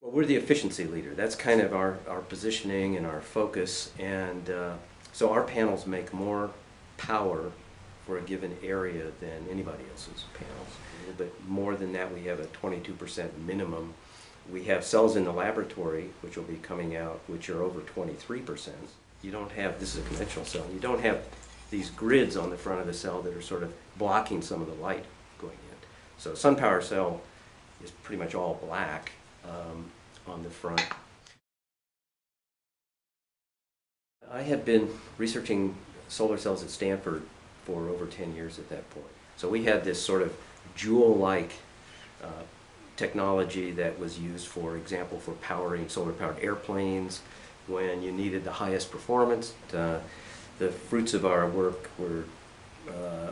Well, we're the efficiency leader. That's kind of our positioning and our focus. And so our panels make more power for a given area than anybody else's panels. A little bit more than that, we have a 22% minimum. We have cells in the laboratory, which will be coming out, which are over 23%. You don't have, this is a conventional cell, you don't have these grids on the front of the cell that are sort of blocking some of the light going in. So SunPower cell is pretty much all black on the front. I had been researching solar cells at Stanford for over 10 years at that point. So we had this sort of jewel-like technology that was used, for example, for powering solar-powered airplanes when you needed the highest performance. The fruits of our work were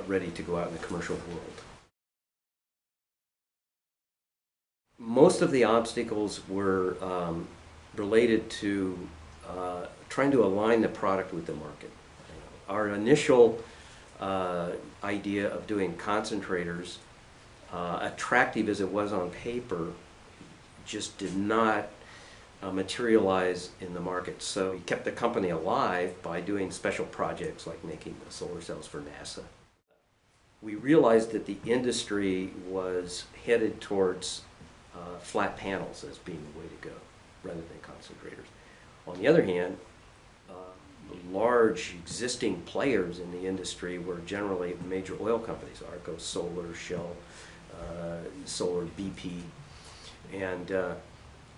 ready to go out in the commercial world. Most of the obstacles were related to trying to align the product with the market. Our initial idea of doing concentrators, attractive as it was on paper, just did not materialize in the market. So we kept the company alive by doing special projects like making the solar cells for NASA. We realized that the industry was headed towards flat panels as being the way to go, rather than concentrators. On the other hand, large existing players in the industry were generally major oil companies, Arco Solar, Shell, Solar, BP, and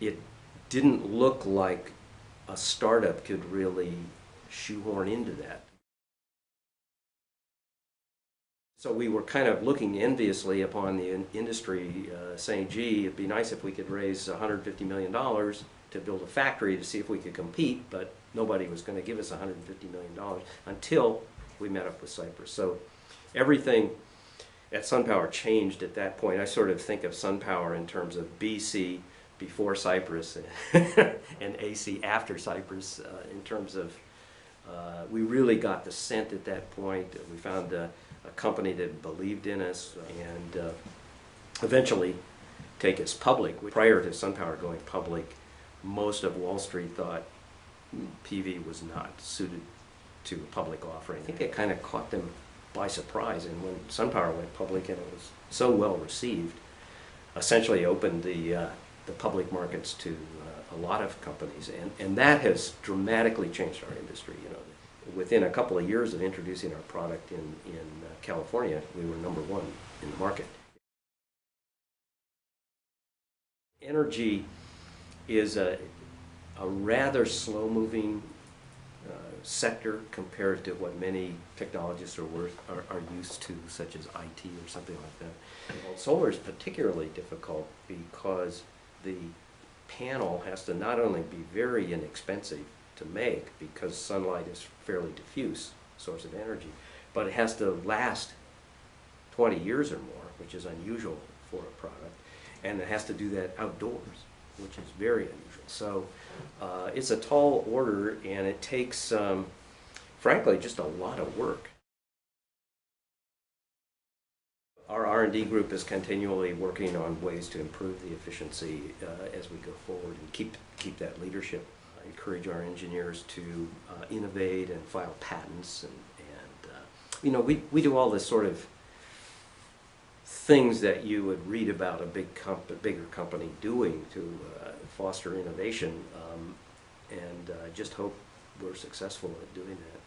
it didn't look like a startup could really shoehorn into that. So we were kind of looking enviously upon the industry, saying, gee, it'd be nice if we could raise $150 million to build a factory to see if we could compete, but nobody was going to give us $150 million until we met up with Cypress. So everything at SunPower changed at that point. I sort of think of SunPower in terms of BC, before Cypress, and AC after Cypress, in terms of, we really got the scent at that point. We found a company that believed in us and eventually take us public. Prior to SunPower going public, most of Wall Street thought PV was not suited to a public offering. I think it kind of caught them by surprise, and when SunPower went public and it was so well received, essentially opened the public markets to a lot of companies, and that has dramatically changed our industry. You know, within a couple of years of introducing our product in California, we were #1 in the market. Energy is a rather slow-moving sector compared to what many technologists are used to, such as IT or something like that. Well, solar is particularly difficult because the panel has to not only be very inexpensive to make, because sunlight is fairly diffuse source of energy, but it has to last 20 years or more, which is unusual for a product, and it has to do that outdoors, which is very unusual. So it's a tall order, and it takes, frankly, just a lot of work. Our R&D group is continually working on ways to improve the efficiency as we go forward and keep that leadership. I encourage our engineers to innovate and file patents, and you know, we do all this sort of things that you would read about a bigger company doing to foster innovation, and just hope we're successful at doing that.